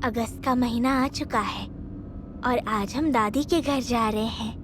अगस्त का महीना आ चुका है और आज हम दादी के घर जा रहे हैं।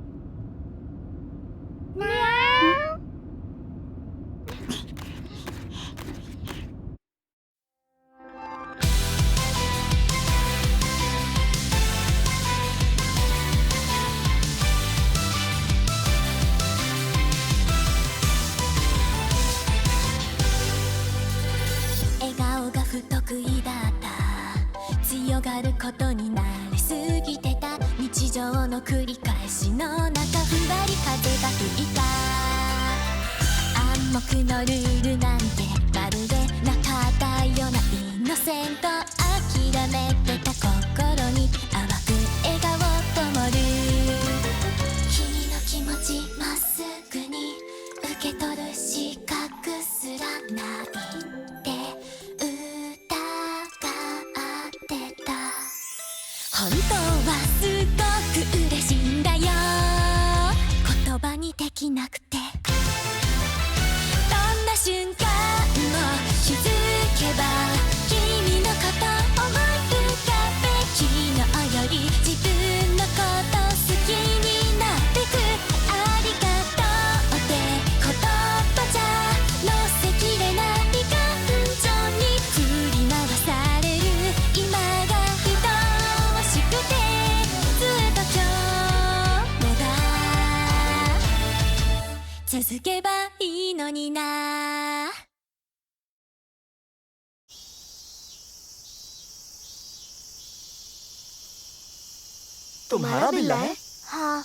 तुम्हारा बिल्ला है? हाँ,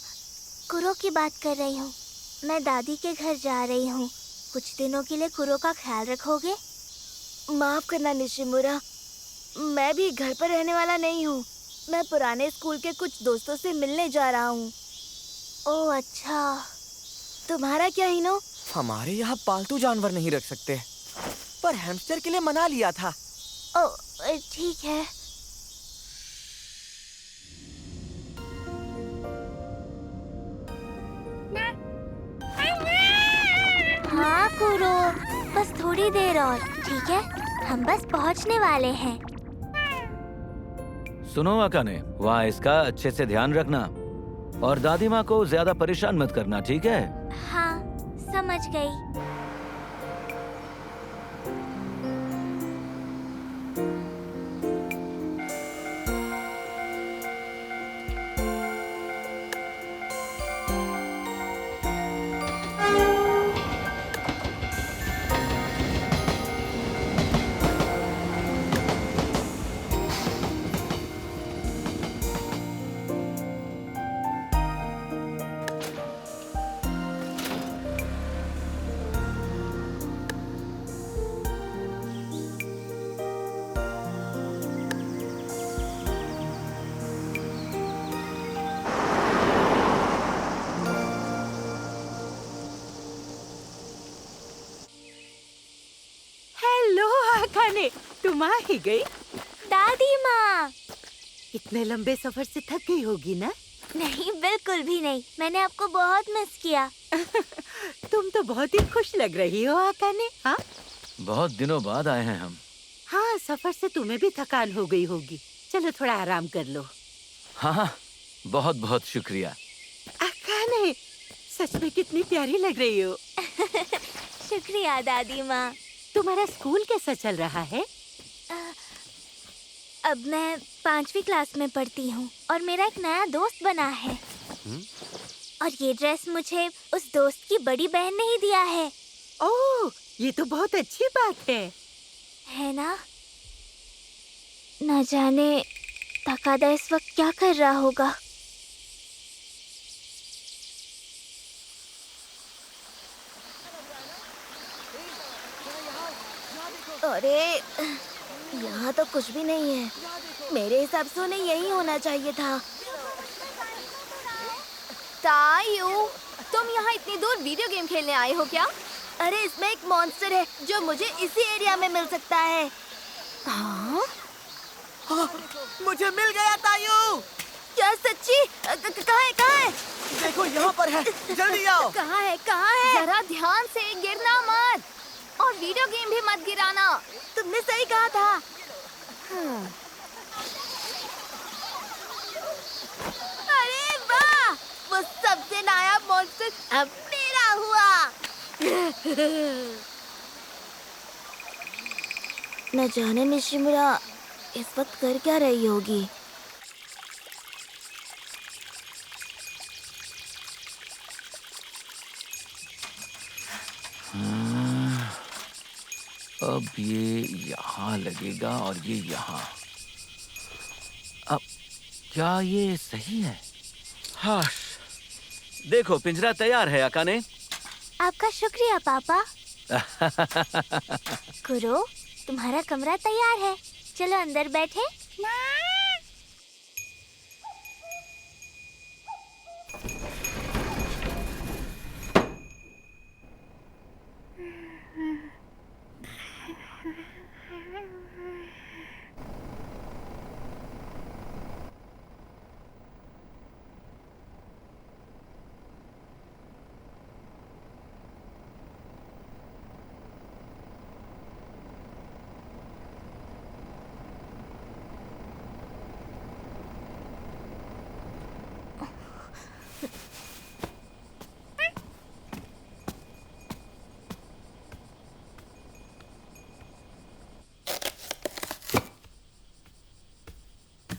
कुरो की बात कर रही हूँ। मैं दादी के घर जा रही हूँ। कुछ दिनों के लिए कुरो का ख्याल रखोगे? माफ करना निशिमुरा, मैं भी घर पर रहने वाला नहीं हूँ। मैं पुराने स्कूल के कुछ दोस्तों से मिलने जा रहा हूँ। ओह अच्छा। तुम्हारा क्या हिनो? हमारे यहाँ पालतू जानवर नहीं रख सकते, पर हैमस्टर के लिए मना लिया था। ओह ठीक है। हाँ कुरो, बस थोड़ी देर और, ठीक है? हम बस पहुँचने वाले हैं। सुनो अकाने, वहाँ इसका अच्छे से ध्यान रखना और दादी माँ को ज्यादा परेशान मत करना, ठीक है? हाँ, समझ गई। तुम आ ही गई? दादी माँ! इतने लंबे सफर से थक गई होगी ना? नहीं, बिल्कुल भी नहीं। मैंने आपको बहुत मिस किया। तुम तो बहुत ही खुश लग रही हो आकाने। हाँ? बहुत दिनों बाद आए हैं हम। हाँ, सफर से तुम्हें भी थकान हो गई होगी। चलो थोड़ा आराम कर लो। हाँ, बहुत बहुत शुक्रिया। आकाने, सच में कितनी प्यारी लग रही हो। शुक्रिया दादी माँ। तुम्हारा स्कूल कैसा चल रहा है? अब मैं 5वीं क्लास में पढ़ती हूँ और मेरा एक नया दोस्त बना है। और ये ड्रेस मुझे उस दोस्त की बड़ी बहन ने ही दिया है। ओह, ये तो बहुत अच्छी बात है ना? न जाने तकादा इस वक्त क्या कर रहा होगा। अरे, यहाँ तो कुछ भी नहीं है। मेरे हिसाब से उन्हें यही होना चाहिए था। तायू, तुम यहाँ इतनी दूर वीडियो गेम खेलने आए हो क्या? अरे, इसमें एक मॉन्स्टर है जो मुझे इसी एरिया में मिल सकता है। हाँ? मुझे मिल गया तायू। क्या सच्ची? कहाँ है? कहाँ है? देखो यहाँ पर है, जल्दी आओ। कहाँ है? कहाँ है? जरा ध्यान से, गिरना मत। और वीडियो गेम भी मत गिराना। तुमने सही कहा था। मॉन्स्टर अब मेरा हुआ। न जाने निशिमुरा इस वक्त कर क्या रही होगी। अब ये यहाँ लगेगा और ये यहाँ। अब क्या ये सही है? हाँ, देखो पिंजरा तैयार है अकाने। आपका शुक्रिया पापा। कुरो, तुम्हारा कमरा तैयार है, चलो अंदर बैठे।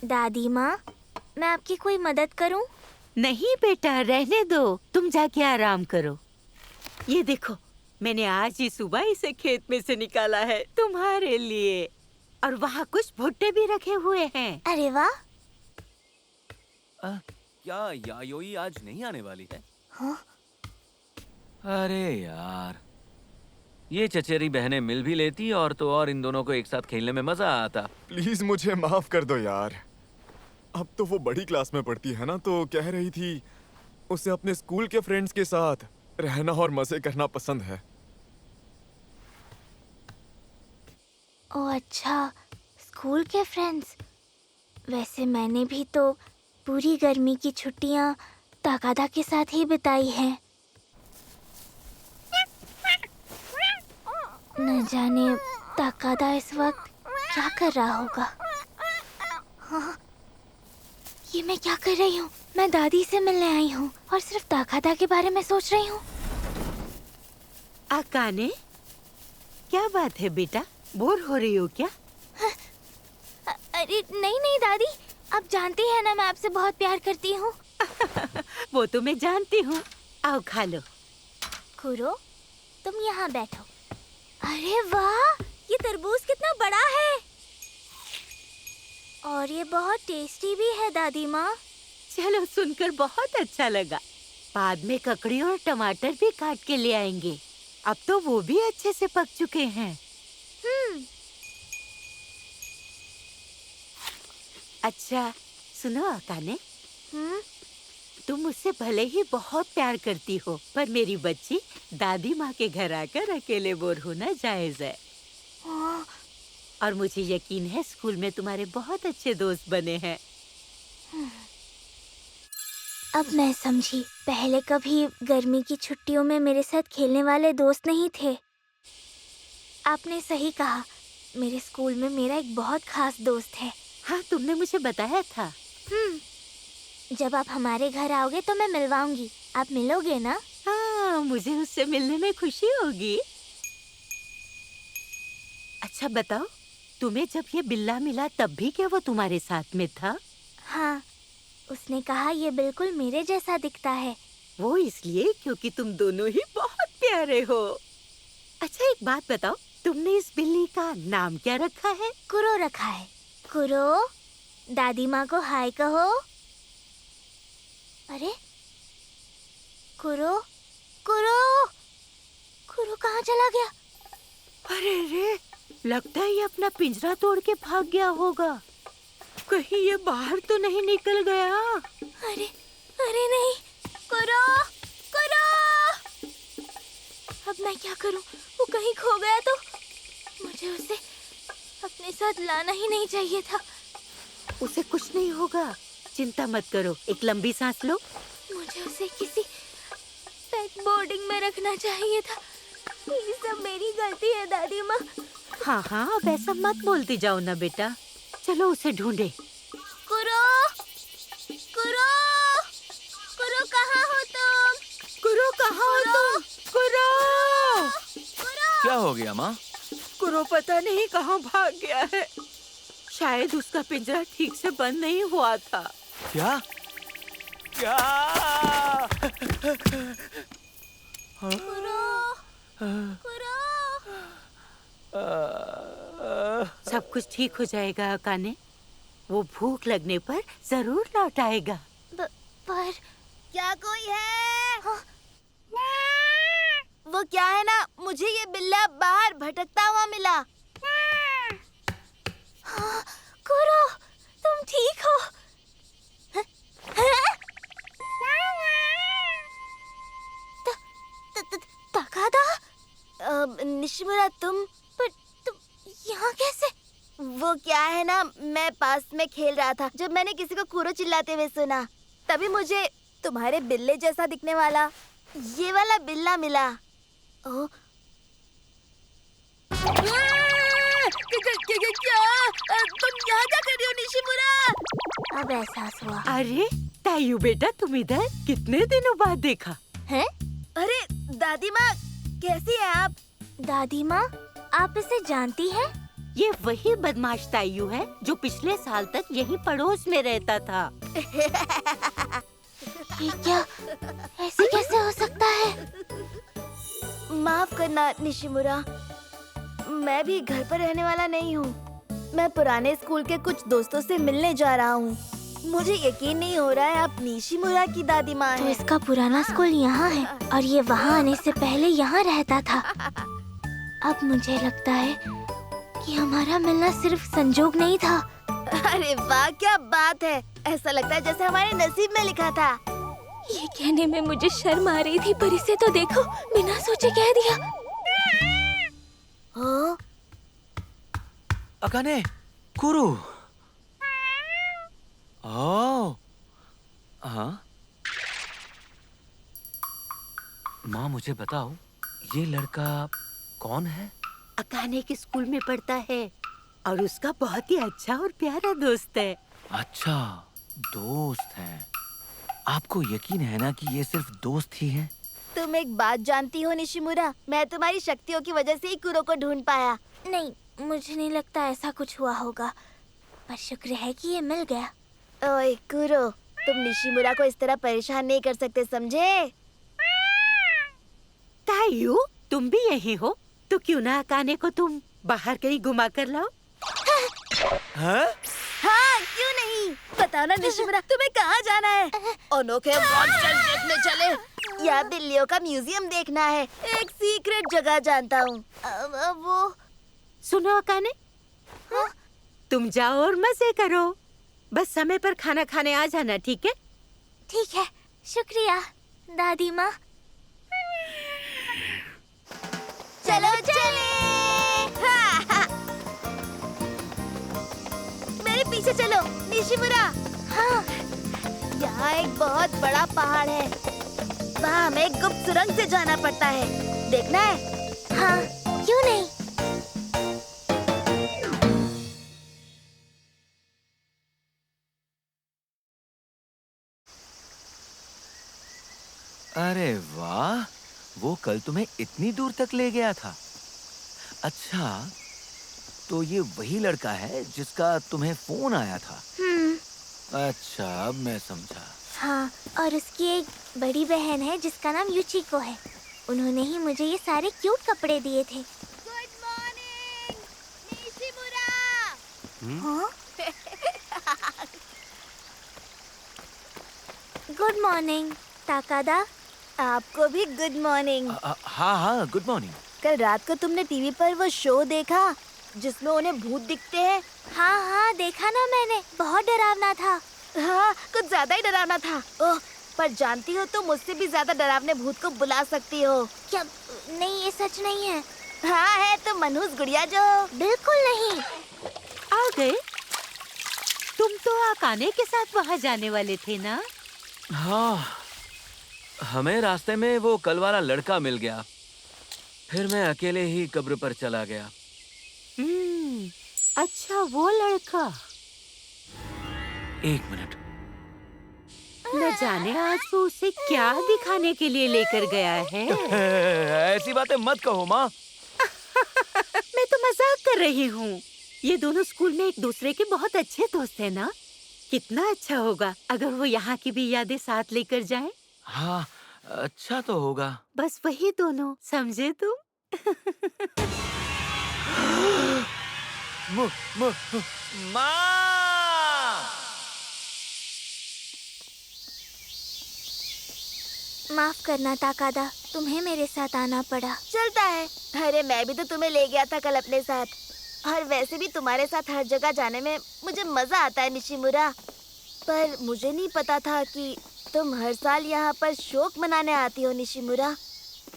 दादी माँ, मैं आपकी कोई मदद करूं? नहीं बेटा, रहने दो, तुम जाके आराम करो। ये देखो, मैंने आज ही सुबह इसे खेत में से निकाला है तुम्हारे लिए, और वहाँ कुछ भुट्टे भी रखे हुए हैं। अरे वाह। क्या यायोई आज नहीं आने वाली है? हाँ? अरे यार, ये चचेरी बहनें मिल भी लेती और तो और इन दोनों को एक साथ खेलने में मजा आता। प्लीज मुझे माफ कर दो यार। अब तो वो बड़ी क्लास में पढ़ती है ना, तो कह रही थी उसे अपने स्कूल के फ्रेंड्स के साथ रहना और मजे करना पसंद है। ओह अच्छा, स्कूल के फ्रेंड्स। वैसे मैंने भी तो पूरी गर्मी की छुट्टियां ताकादा के साथ ही बिताई हैं। न जाने ताकादा इस वक्त क्या कर रहा होगा। हाँ, ये मैं क्या कर रही हूँ? मैं दादी से मिलने आई हूँ और सिर्फ ताकादा के बारे में सोच रही हूँ। अकाने, क्या बात है बेटा, बोर हो रही हो क्या? अरे नहीं नहीं दादी, आप जानती हैं ना मैं आपसे बहुत प्यार करती हूँ। वो तो मैं जानती हूँ। आओ खा लो। कुरो, तुम यहाँ बैठो। अरे वाह, ये तरबूज कितना बड़ा है और ये बहुत टेस्टी भी है दादी माँ। चलो, सुनकर बहुत अच्छा लगा। बाद में ककड़ी और टमाटर भी काट के ले आएंगे। अब तो वो भी अच्छे से पक चुके हैं। अच्छा सुनो अकाने, तुम मुझसे भले ही बहुत प्यार करती हो, पर मेरी बच्ची, दादी माँ के घर आकर अकेले बोर होना जायज है। और मुझे यकीन है स्कूल में तुम्हारे बहुत अच्छे दोस्त बने हैं। अब मैं समझी, पहले कभी गर्मी की छुट्टियों में मेरे साथ खेलने वाले दोस्त नहीं थे। आपने सही कहा, मेरे स्कूल में मेरा एक बहुत खास दोस्त है। हाँ, तुमने मुझे बताया था। जब आप हमारे घर आओगे तो मैं मिलवाऊंगी। आप मिलोगे ना? हाँ, मुझे उससे मिलने में खुशी होगी। अच्छा बताओ, तुम्हें जब ये बिल्ला मिला तब भी क्या वो तुम्हारे साथ में था? हाँ, उसने कहा ये बिल्कुल मेरे जैसा दिखता है। वो इसलिए क्योंकि तुम दोनों ही बहुत प्यारे हो। अच्छा एक बात बताओ, तुमने इस बिल्ली का नाम क्या रखा है? कुरो रखा है। कुरो, दादी माँ को हाय कहो। अरे कुरो, कुरो, कुरो कहाँ चला गया? अरे रे, लगता है ये अपना पिंजरा तोड़ के भाग गया होगा। कहीं ये बाहर तो नहीं निकल गया? अरे अरे नहीं, कुरो, कुरो! अब मैं क्या करूं? वो कहीं खो गया तो मुझे उसे अपने साथ लाना ही नहीं चाहिए था। उसे कुछ नहीं होगा, चिंता मत करो। एक लंबी सांस लो। मुझे उसे किसी पेट बोर्डिंग में रखना चाहिए था। ये सब मेरी गलती है दादी माँ। हाँ हाँ, अब ऐसा मत बोलती जाओ ना बेटा। चलो उसे ढूंढे। कुरो, कुरो, कुरो कहाँ हो तुम? क्या हो गया माँ? कुरो पता नहीं कहाँ भाग गया है। शायद उसका पिंजरा ठीक से बंद नहीं हुआ था। क्या? क्या? सब कुछ ठीक हो जाएगा अकाने। वो भूख लगने पर जरूर लौट आएगा। पर क्या कोई है? वो क्या है ना, मुझे ये बिल्ला बाहर भटकता हुआ मिला। हाँ, कुरो, तुम ठीक हो? ताकादा? निशिमुरा तुम यहाँ कैसे? वो क्या है ना, मैं पास में खेल रहा था जब मैंने किसी को कुरो चिल्लाते हुए सुना, तभी मुझे तुम्हारे बिल्ले जैसा दिखने वाला ये वाला बिल्ला मिला। ओ क्या तुम यहाँ क्या कर रही हो निशिमुरा? अब एहसास हुआ। अरे तायू बेटा, तुम इधर कितने दिनों बाद देखा हैं? अरे दादी माँ, कैसी है आप? दादी माँ, आप इसे जानती हैं? ये वही बदमाश तायू है जो पिछले साल तक यही पड़ोस में रहता था। ये क्या? ऐसे कैसे हो सकता है? माफ करना निशिमुरा, मैं भी घर पर रहने वाला नहीं हूँ। मैं पुराने स्कूल के कुछ दोस्तों से मिलने जा रहा हूँ। मुझे यकीन नहीं हो रहा है आप निशिमुरा की दादी माँ तो हैं। इसका पुराना स्कूल यहाँ है और ये वहाँ आने से पहले यहाँ रहता था। अब मुझे लगता है कि हमारा मिलना सिर्फ संजोग नहीं था। अरे वाह, क्या बात है। ऐसा लगता है जैसे हमारे नसीब में लिखा था। ये कहने में मुझे शर्म आ रही थी, पर इसे तो देखो, बिना सोचे कह दिया। हाँ? अकाने, कुरु। ओह, हाँ। माँ मुझे बताओ, ये लड़का कौन है? अकाने के स्कूल में पढ़ता है और उसका बहुत ही अच्छा और प्यारा दोस्त है। अच्छा, दोस्त हैं। आपको यकीन है ना कि ये सिर्फ दोस्त ही हैं? तुम एक बात जानती हो निशिमुरा, मैं तुम्हारी शक्तियों की वजह से ही कुरो को ढूंढ पाया। नहीं, मुझे नहीं लगता ऐसा कुछ हुआ होगा, पर शुक्र है कि ये मिल गया। ओए कुरो, तुम निशिमुरा को इस तरह परेशान नहीं कर सकते, समझे? तायू, तुम भी यही हो तो क्यों ना अकाने को तुम बाहर कहीं घुमा कर लाओ? हाँ? हाँ, क्यों नहीं? बताओ ना निशिमुरा, तुम्हें कहाँ जाना है? अनोखे मॉन्स्टर्स देखने चले या बिल्लियों का म्यूजियम देखना है? एक सीक्रेट जगह जानता हूँ। वो सुनो अकाने, हाँ? तुम जाओ और मजे करो। बस समय पर खाना खाने आ जाना, ठीक है? ठीक है, शुक्रिया दादी माँ। चलो चले। मेरे पीछे चलो निशिमुरा। हाँ, यहाँ एक बहुत बड़ा पहाड़ है, वहाँ हमें गुप्त सुरंग से जाना पड़ता है, देखना है? हाँ, क्यों नहीं? अरे वाह, वो कल तुम्हें इतनी दूर तक ले गया था। अच्छा, तो ये वही लड़का है जिसका तुम्हें फोन आया था। अच्छा, अब मैं समझा। हाँ, और उसकी एक बड़ी बहन है जिसका नाम युचिको है। उन्होंने ही मुझे ये सारे क्यूट कपड़े दिए थे। Good morning Nishimura. हाँ? Good morning Takada. आपको भी गुड मॉर्निंग। हाँ हाँ, गुड मॉर्निंग। कल रात को तुमने टीवी पर वो शो देखा जिसमें उन्हें भूत दिखते हैं? हाँ हाँ, देखा ना मैंने, बहुत डरावना था। हाँ, कुछ ज्यादा ही डरावना था। ओह, पर जानती हो तुम मुझसे भी ज्यादा डरावने भूत को बुला सकती हो। क्या? नहीं, ये सच नहीं है। हाँ है, तो मनहूस गुड़िया जो। बिल्कुल नहीं। आ गए? तुम तो अकाने के साथ वहाँ जाने वाले थे ना? हाँ, हमें रास्ते में वो कल वाला लड़का मिल गया, फिर मैं अकेले ही कब्र पर चला गया। अच्छा, वो लड़का। एक मिनट। न जाने आज वो उसे क्या दिखाने के लिए लेकर गया है। ऐसी बातें मत कहो माँ। मजाक कर रही हूँ। ये दोनों स्कूल में एक दूसरे के बहुत अच्छे दोस्त हैं ना। कितना अच्छा होगा अगर वो यहाँ की भी यादें साथ लेकर जाएं। हाँ, अच्छा तो होगा। बस वही दोनों, समझे तुम? म, म, माँ! माफ करना ताकादा, तुम्हें मेरे साथ आना पड़ा। चलता है। अरे मैं भी तो तुम्हें ले गया था कल अपने साथ। और वैसे भी तुम्हारे साथ हर जगह जाने में मुझे मजा आता है निशिमुरा। पर मुझे नहीं पता था कि तुम हर साल यहाँ पर शोक मनाने आती हो निशिमुरा।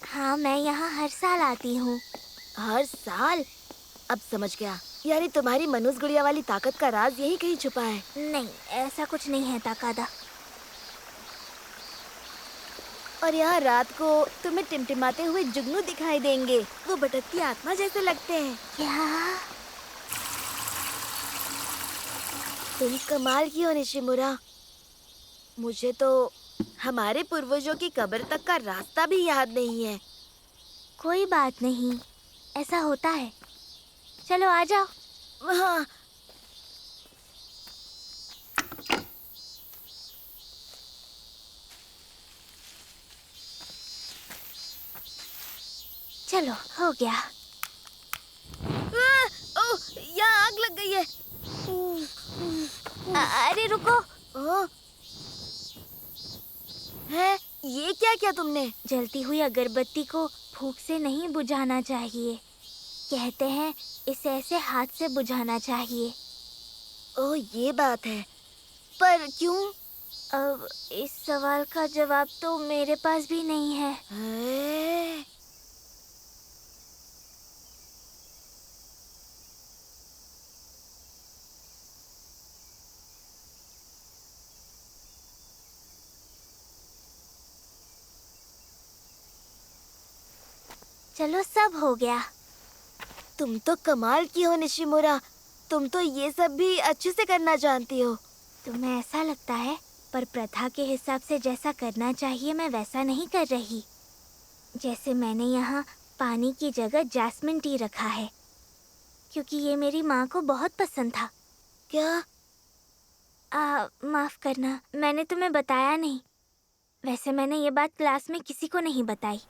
हाँ, मैं यहाँ हर साल आती हूँ। हर साल? अब समझ गया। यानी तुम्हारी मनोज गुड़िया वाली ताकत का राज यही कहीं छुपा है। नहीं, ऐसा कुछ नहीं है ताकादा। और यहाँ रात को तुम्हें टिमटिमाते हुए जुगनू दिखाई देंगे। वो भटकती आत्मा जैसे लगते हैं। क्या? तुम कमाल की हो निशिमुरा। मुझे तो हमारे पूर्वजों की कब्र तक का रास्ता भी याद नहीं है। कोई बात नहीं, ऐसा होता है। चलो आ जाओ। हाँ। चलो, हो गया। ओह, यहाँ आग लग गई है। अरे रुको। ओह, है? ये क्या किया तुमने? जलती हुई अगरबत्ती को फूंक से नहीं बुझाना चाहिए। कहते हैं इसे ऐसे हाथ से बुझाना चाहिए। ओह, ये बात है। पर क्यों? अब इस सवाल का जवाब तो मेरे पास भी नहीं है। है? चलो, सब हो गया। तुम तो कमाल की हो निशिमुरा। तुम तो ये सब भी अच्छे से करना जानती हो। तुम्हें ऐसा लगता है, पर प्रथा के हिसाब से जैसा करना चाहिए मैं वैसा नहीं कर रही। जैसे मैंने यहाँ पानी की जगह जैस्मिन टी रखा है, क्योंकि ये मेरी माँ को बहुत पसंद था। क्या? माफ करना, मैंने तुम्हें बताया नहीं। वैसे मैंने ये बात क्लास में किसी को नहीं बताई।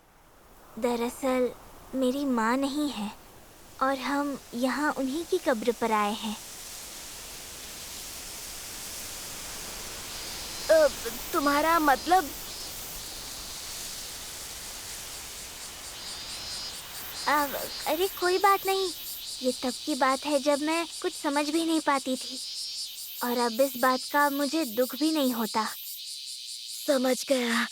दरअसल मेरी माँ नहीं है और हम यहाँ उन्हीं की कब्र पर आए हैं। तुम्हारा मतलब? अरे कोई बात नहीं। ये तब की बात है जब मैं कुछ समझ भी नहीं पाती थी, और अब इस बात का मुझे दुख भी नहीं होता। समझ गया।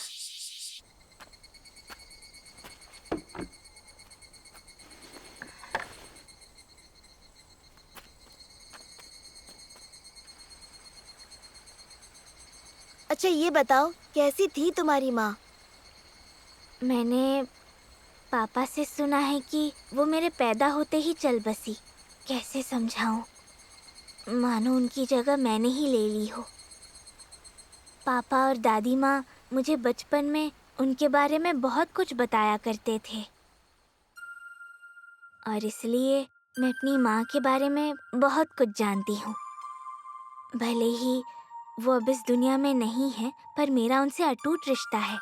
अच्छा ये बताओ, कैसी थी तुम्हारी माँ? मैंने पापा से सुना है कि वो मेरे पैदा होते ही चल बसी। कैसे समझाऊं? मानो उनकी जगह मैंने ही ले ली हो। पापा और दादी माँ मुझे बचपन में उनके बारे में बहुत कुछ बताया करते थे, और इसलिए मैं अपनी माँ के बारे में बहुत कुछ जानती हूँ। भले ही वो अब इस दुनिया में नहीं है, पर मेरा उनसे अटूट रिश्ता है।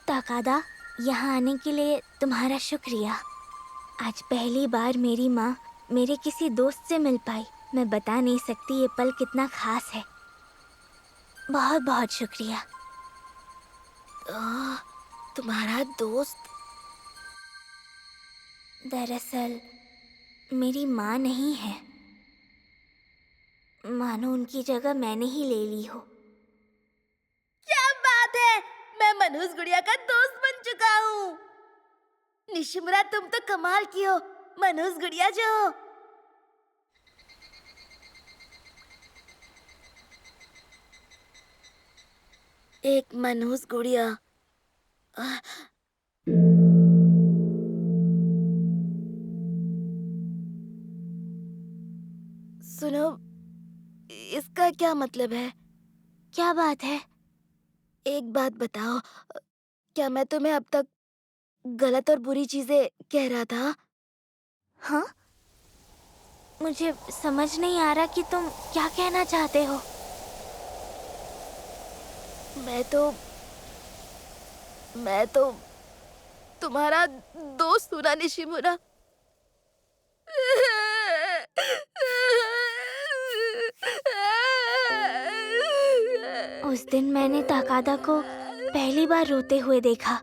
ताकादा, यहाँ आने के लिए तुम्हारा शुक्रिया। आज पहली बार मेरी माँ मेरे किसी दोस्त से मिल पाई। मैं बता नहीं सकती ये पल कितना खास है। बहुत बहुत शुक्रिया। तुम्हारा दोस्त? दरअसल मेरी माँ नहीं है। मानो उनकी जगह मैंने ही ले ली हो। क्या बात है! मैं मनोज गुड़िया का दोस्त बन चुका हूँ। निशिमुरा, तुम तो कमाल की हो। मनोज गुड़िया जो हो। एक मनोज गुड़िया। सुनो, इसका क्या मतलब है? क्या बात है? एक बात बताओ, क्या मैं तुम्हें अब तक गलत और बुरी चीजें कह रहा था? हाँ? मुझे समझ नहीं आ रहा कि तुम क्या कहना चाहते हो। मैं तो तुम्हारा दोस्त हूँ ना निशिमुरा। उस दिन मैंने ताकादा को पहली बार रोते हुए देखा।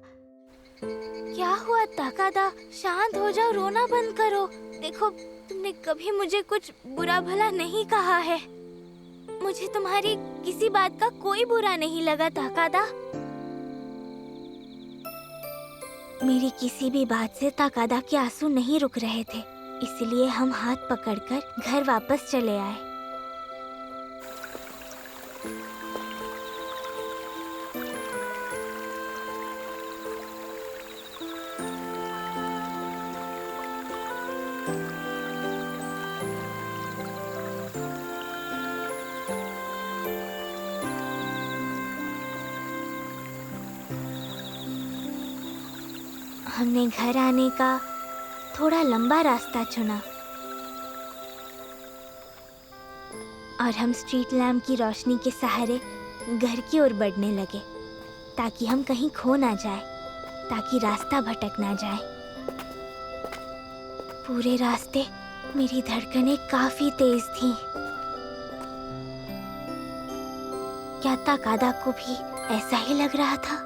क्या हुआ ताकादा? शांत हो जाओ, रोना बंद करो। देखो, तुमने कभी मुझे कुछ बुरा भला नहीं कहा है। मुझे तुम्हारी किसी बात का कोई बुरा नहीं लगा ताकादा। मेरी किसी भी बात से ताकादा के आंसू नहीं रुक रहे थे, इसलिए हम हाथ पकड़कर घर वापस चले आए। हमने घर आने का थोड़ा लंबा रास्ता चुना और हम स्ट्रीट लैम्प की रोशनी के सहारे घर की ओर बढ़ने लगे, ताकि हम कहीं खो ना जाए, ताकि रास्ता भटक ना जाए। पूरे रास्ते मेरी धड़कनें काफी तेज थीं। क्या ताकादा को भी ऐसा ही लग रहा था?